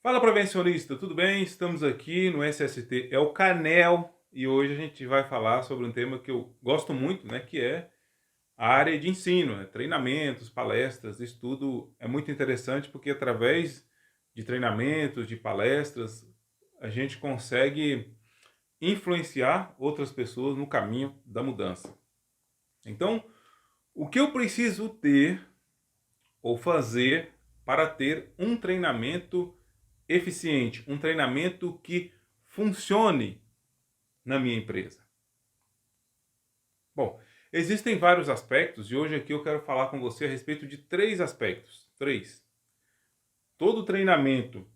Fala prevencionista, tudo bem? Estamos aqui no SST, é o Canel, e hoje a gente vai falar sobre um tema que eu gosto muito, né, que é a área de ensino, né, treinamentos, palestras, isso tudo é muito interessante porque através de treinamentos, de palestras, a gente consegue influenciar outras pessoas no caminho da mudança. Então, o que eu preciso ter ou fazer para ter um treinamento eficiente, um treinamento que funcione na minha empresa? Bom, existem vários aspectos e hoje aqui eu quero falar com você a respeito de três aspectos. Três. Todo treinamento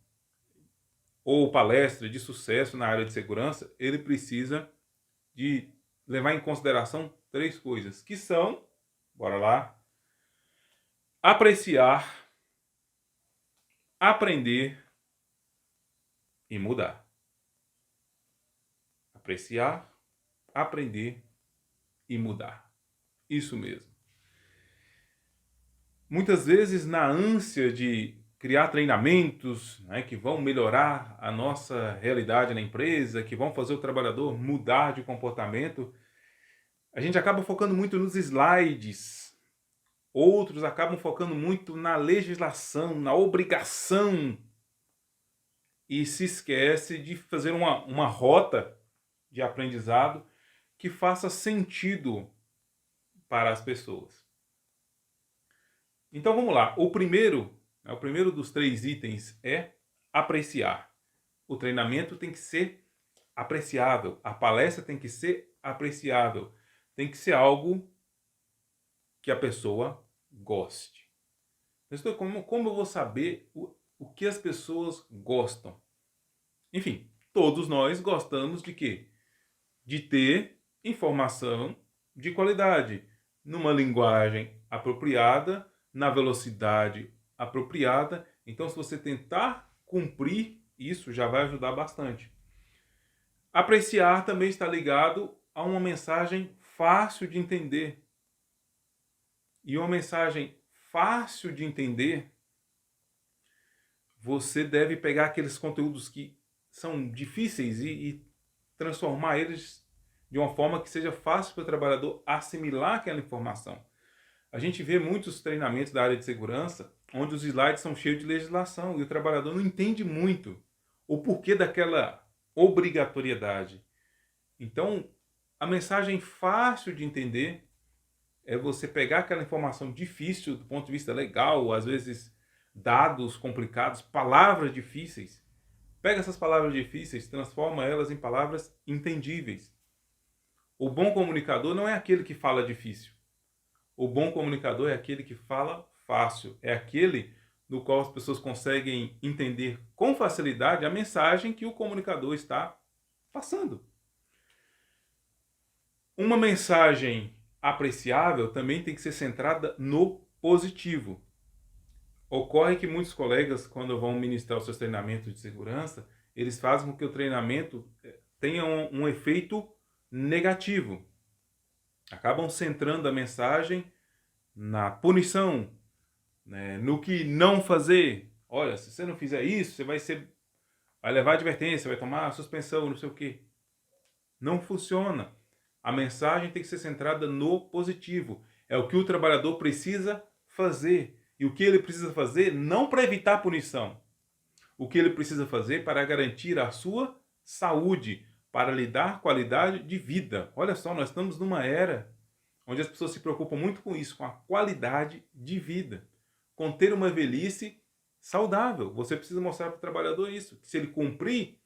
ou palestra de sucesso na área de segurança, ele precisa de levar em consideração três coisas, que são, bora lá, apreciar, aprender e mudar. Apreciar, aprender e mudar. Isso mesmo. Muitas vezes, na ânsia de criar treinamentos, né, que vão melhorar a nossa realidade na empresa, que vão fazer o trabalhador mudar de comportamento, a gente acaba focando muito nos slides. Outros acabam focando muito na legislação, na obrigação, e se esquece de fazer uma rota de aprendizado que faça sentido para as pessoas. Então vamos lá. O primeiro dos três itens é apreciar. O treinamento tem que ser apreciável. A palestra tem que ser apreciável. Tem que ser algo que a pessoa goste. Então, como eu vou saber o que as pessoas gostam? Enfim, todos nós gostamos de quê? De ter informação de qualidade, numa linguagem apropriada, na velocidade apropriada. Então, se você tentar cumprir isso, já vai ajudar bastante. Apreciar também está ligado a uma mensagem fácil de entender. E uma mensagem fácil de entender, você deve pegar aqueles conteúdos que são difíceis e transformar eles de uma forma que seja fácil para o trabalhador assimilar aquela informação. A gente vê muitos treinamentos da área de segurança onde os slides são cheios de legislação e o trabalhador não entende muito o porquê daquela obrigatoriedade. Então, a mensagem fácil de entender é você pegar aquela informação difícil do ponto de vista legal, às vezes dados complicados, palavras difíceis. Pega essas palavras difíceis, transforma elas em palavras entendíveis. O bom comunicador não é aquele que fala difícil. O bom comunicador é aquele que fala fácil. É aquele no qual as pessoas conseguem entender com facilidade a mensagem que o comunicador está passando. Uma mensagem apreciável também tem que ser centrada no positivo. Ocorre que muitos colegas, quando vão ministrar os seus treinamentos de segurança, eles fazem com que o treinamento tenha um efeito negativo. Acabam centrando a mensagem na punição, né, no que não fazer. Olha, se você não fizer isso, você vai levar advertência, vai tomar suspensão, não sei o quê. Não funciona. A mensagem tem que ser centrada no positivo. É o que o trabalhador precisa fazer. E o que ele precisa fazer não para evitar punição. O que ele precisa fazer para garantir a sua saúde, para lhe dar qualidade de vida. Olha só, nós estamos numa era onde as pessoas se preocupam muito com isso, com a qualidade de vida, com ter uma velhice saudável. Você precisa mostrar para o trabalhador isso, que se ele cumprir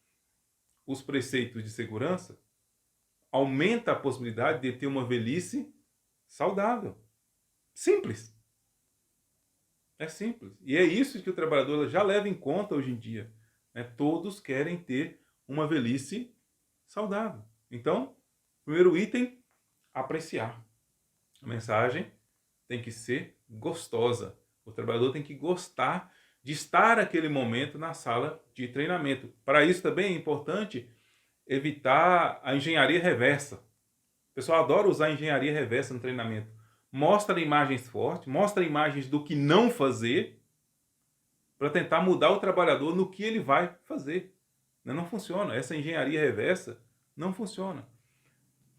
os preceitos de segurança, aumenta a possibilidade de ter uma velhice saudável. Simples. É simples. E é isso que o trabalhador já leva em conta hoje em dia, né? Todos querem ter uma velhice saudável. Então, primeiro item, apreciar. A mensagem tem que ser gostosa. O trabalhador tem que gostar de estar naquele momento na sala de treinamento. Para isso também é importante evitar a engenharia reversa. O pessoal adora usar engenharia reversa no treinamento. Mostra imagens fortes, mostra imagens do que não fazer para tentar mudar o trabalhador no que ele vai fazer. Não funciona. Essa engenharia reversa não funciona.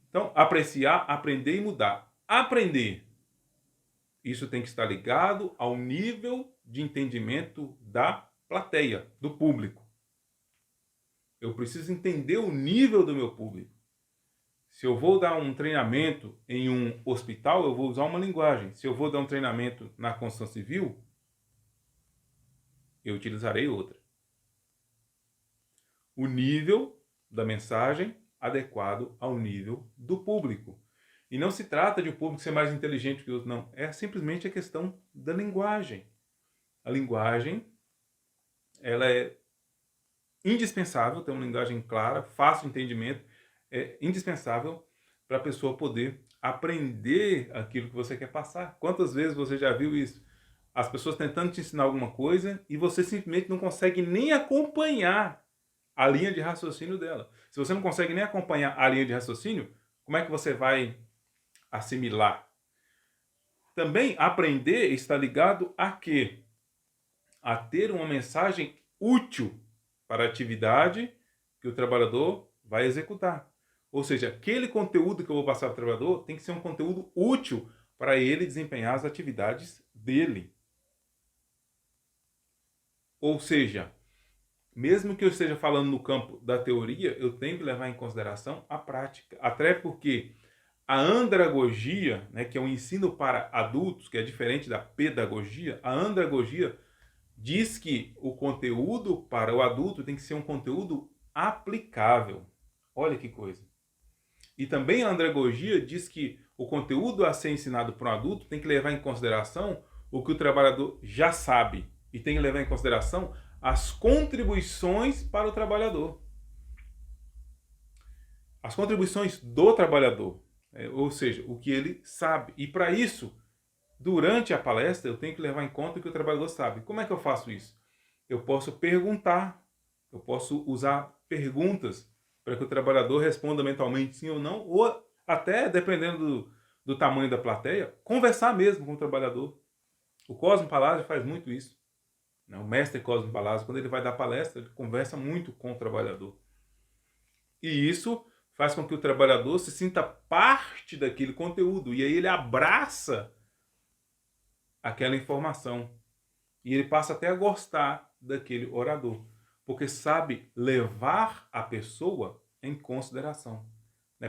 Então, apreciar, aprender e mudar. Aprender. Isso tem que estar ligado ao nível de entendimento da plateia, do público. Eu preciso entender o nível do meu público. Se eu vou dar um treinamento em um hospital, eu vou usar uma linguagem. Se eu vou dar um treinamento na construção civil, eu utilizarei outra. O nível da mensagem adequado ao nível do público. E não se trata de um público ser mais inteligente que o outro, não. É simplesmente a questão da linguagem. A linguagem, ela é indispensável, ter uma linguagem clara, fácil de entendimento, é indispensável para a pessoa poder aprender aquilo que você quer passar. Quantas vezes você já viu isso? As pessoas tentando te ensinar alguma coisa e você simplesmente não consegue nem acompanhar a linha de raciocínio dela. Se você não consegue nem acompanhar a linha de raciocínio, como é que você vai assimilar? Também aprender está ligado a quê? A ter uma mensagem útil para a atividade que o trabalhador vai executar. Ou seja, aquele conteúdo que eu vou passar para o trabalhador tem que ser um conteúdo útil para ele desempenhar as atividades dele. Ou seja, mesmo que eu esteja falando no campo da teoria, eu tenho que levar em consideração a prática. Até porque a andragogia, né, que é um ensino para adultos, que é diferente da pedagogia, a andragogia diz que o conteúdo para o adulto tem que ser um conteúdo aplicável. Olha que coisa. E também a andragogia diz que o conteúdo a ser ensinado para um adulto tem que levar em consideração o que o trabalhador já sabe. E tem que levar em consideração as contribuições para o trabalhador. As contribuições do trabalhador. Ou seja, o que ele sabe. E para isso, durante a palestra, eu tenho que levar em conta o que o trabalhador sabe. Como é que eu faço isso? Eu posso perguntar, eu posso usar perguntas para que o trabalhador responda mentalmente sim ou não, ou até, dependendo do tamanho da plateia, conversar mesmo com o trabalhador. O Cosmo Palazzo faz muito isso. O mestre Cosmo Palazzo, quando ele vai dar palestra, ele conversa muito com o trabalhador. E isso faz com que o trabalhador se sinta parte daquele conteúdo. E aí ele abraça aquela informação. E ele passa até a gostar daquele orador. Porque sabe levar a pessoa em consideração.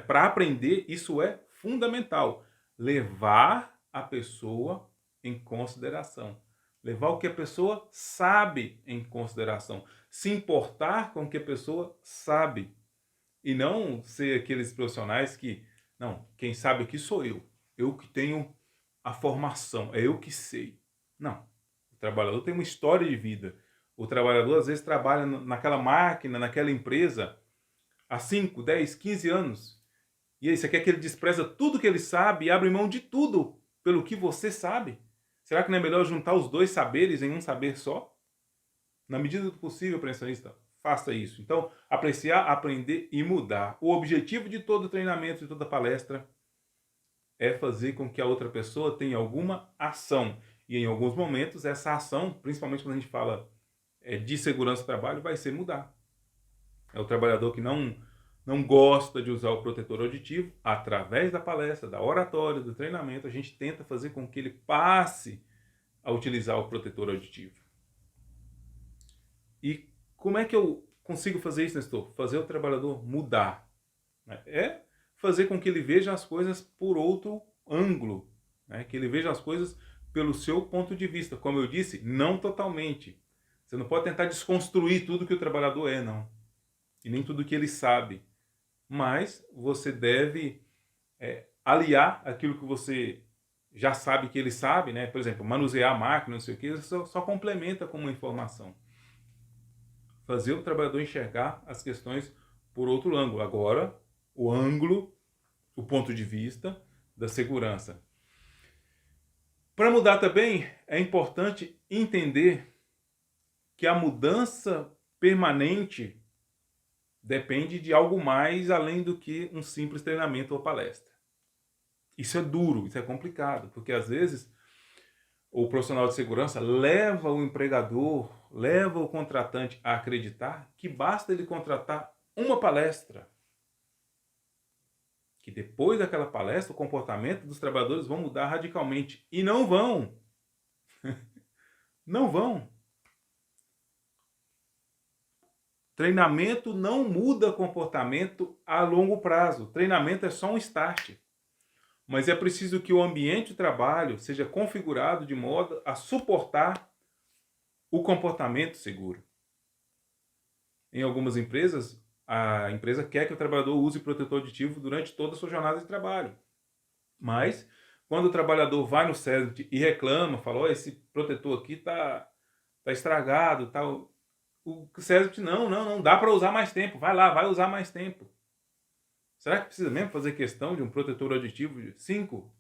Para aprender, isso é fundamental. Levar a pessoa em consideração. Levar o que a pessoa sabe em consideração. Se importar com o que a pessoa sabe. E não ser aqueles profissionais que, não, quem sabe aqui sou eu. Eu que tenho a formação, é eu que sei. Não. O trabalhador tem uma história de vida. O trabalhador, às vezes, trabalha naquela máquina, naquela empresa, há 5, 10, 15 anos. E aí, você quer que ele despreza tudo que ele sabe e abre mão de tudo pelo que você sabe? Será que não é melhor juntar os dois saberes em um saber só? Na medida do possível, pensionista, faça isso. Então, apreciar, aprender e mudar. O objetivo de todo treinamento, de toda palestra, é fazer com que a outra pessoa tenha alguma ação. E em alguns momentos, essa ação, principalmente quando a gente fala de segurança do trabalho, vai ser mudar. É o trabalhador que não gosta de usar o protetor auditivo, através da palestra, da oratória, do treinamento, a gente tenta fazer com que ele passe a utilizar o protetor auditivo. E como é que eu consigo fazer isso, Nestor? Fazer o trabalhador mudar. É fazer com que ele veja as coisas por outro ângulo, que ele veja as coisas pelo seu ponto de vista. Como eu disse, não totalmente. Você não pode tentar desconstruir tudo que o trabalhador é, não. E nem tudo que ele sabe. Mas você deve aliar aquilo que você já sabe que ele sabe, né? Por exemplo, manusear a máquina, não sei o que, só complementa com uma informação. Fazer o trabalhador enxergar as questões por outro ângulo. Agora, o ângulo, o ponto de vista da segurança. Para mudar também, é importante entender que a mudança permanente depende de algo mais além do que um simples treinamento ou palestra. Isso é duro, isso é complicado, porque às vezes o profissional de segurança leva o empregador, leva o contratante a acreditar que basta ele contratar uma palestra, que depois daquela palestra o comportamento dos trabalhadores vão mudar radicalmente. E não vão. Não vão. Treinamento não muda comportamento a longo prazo. Treinamento é só um start. Mas é preciso que o ambiente de trabalho seja configurado de modo a suportar o comportamento seguro. Em algumas empresas, a empresa quer que o trabalhador use protetor aditivo durante toda a sua jornada de trabalho. Mas, quando o trabalhador vai no SESMIT e reclama, fala, oh, esse protetor aqui tá estragado, tá... O SESMIT, não, dá para usar mais tempo, vai lá, vai usar mais tempo. Será que precisa mesmo fazer questão de um protetor aditivo de 5,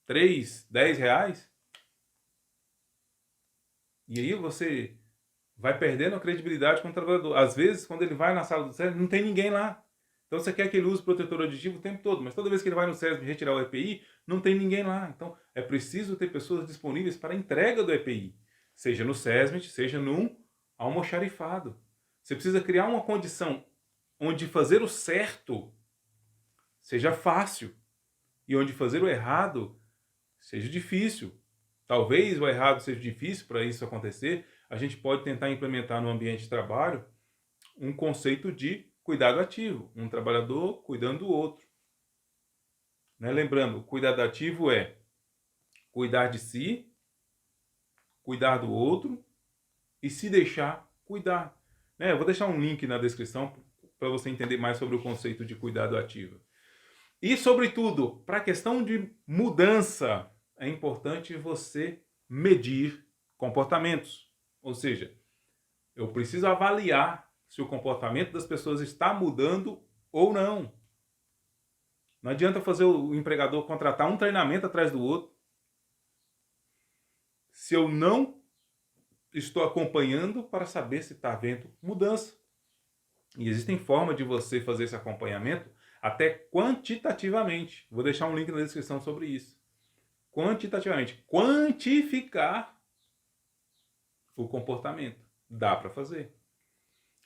3, 10 reais? E aí você vai perdendo a credibilidade com o trabalhador. Às vezes, quando ele vai na sala do SESMIT, não tem ninguém lá. Então você quer que ele use protetor aditivo o tempo todo, mas toda vez que ele vai no SESMIT retirar o EPI, não tem ninguém lá. Então é preciso ter pessoas disponíveis para a entrega do EPI, seja no SESMIT, seja num almoxarifado. Você precisa criar uma condição onde fazer o certo seja fácil e onde fazer o errado seja difícil. Talvez o errado seja difícil para isso acontecer. A gente pode tentar implementar no ambiente de trabalho um conceito de cuidado ativo, um trabalhador cuidando do outro. Né? Lembrando, o cuidado ativo é cuidar de si, cuidar do outro e se deixar cuidar. Né? Eu vou deixar um link na descrição para você entender mais sobre o conceito de cuidado ativo. E, sobretudo, para a questão de mudança, é importante você medir comportamentos. Ou seja, eu preciso avaliar se o comportamento das pessoas está mudando ou não. Não adianta fazer o empregador contratar um treinamento atrás do outro se eu não estou acompanhando para saber se está havendo mudança. E existem formas de você fazer esse acompanhamento até quantitativamente. Vou deixar um link na descrição sobre isso. Quantitativamente. Quantificar o comportamento. Dá para fazer.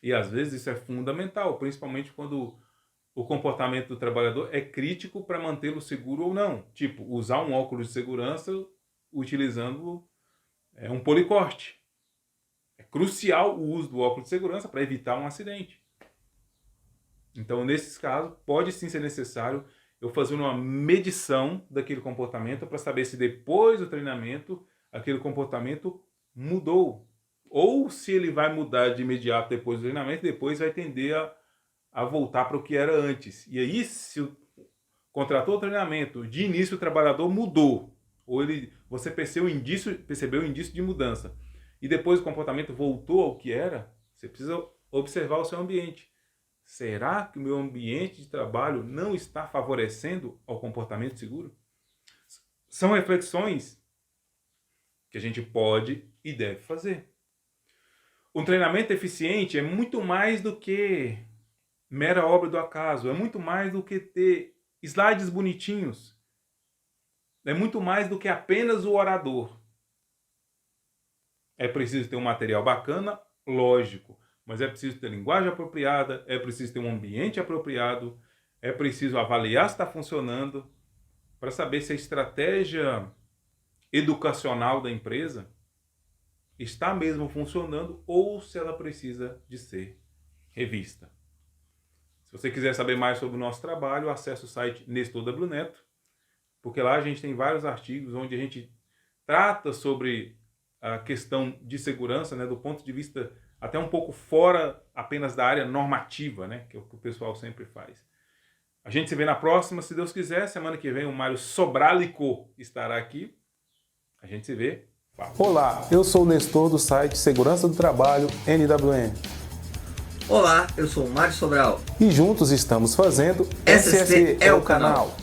E às vezes isso é fundamental, principalmente quando o comportamento do trabalhador é crítico para mantê-lo seguro ou não. Tipo, usar um óculos de segurança utilizando um policorte. É crucial o uso do óculos de segurança para evitar um acidente. Então, nesses casos, pode sim ser necessário eu fazer uma medição daquele comportamento para saber se depois do treinamento aquele comportamento mudou. Ou se ele vai mudar de imediato depois do treinamento, depois vai tender a voltar para o que era antes. E aí, se contratou o treinamento, de início o trabalhador mudou, ou você percebeu o indício de mudança, e depois o comportamento voltou ao que era, você precisa observar o seu ambiente. Será que o meu ambiente de trabalho não está favorecendo ao comportamento seguro? São reflexões que a gente pode e deve fazer. Um treinamento eficiente é muito mais do que mera obra do acaso, é muito mais do que ter slides bonitinhos, é muito mais do que apenas o orador. É preciso ter um material bacana, lógico, mas é preciso ter linguagem apropriada, é preciso ter um ambiente apropriado, é preciso avaliar se está funcionando, para saber se a estratégia educacional da empresa está mesmo funcionando ou se ela precisa de ser revista. Se você quiser saber mais sobre o nosso trabalho, acesse o site Nestor W Neto, porque lá a gente tem vários artigos onde a gente trata sobre a questão de segurança, né, do ponto de vista até um pouco fora apenas da área normativa, né, que é o que o pessoal sempre faz. A gente se vê na próxima, se Deus quiser. Semana que vem o Mário Sobralico estará aqui. A gente se vê. Fala. Olá, eu sou o Nestor do site Segurança do Trabalho NWN. Olá, eu sou o Mário Sobral. E juntos estamos fazendo SSC é o canal.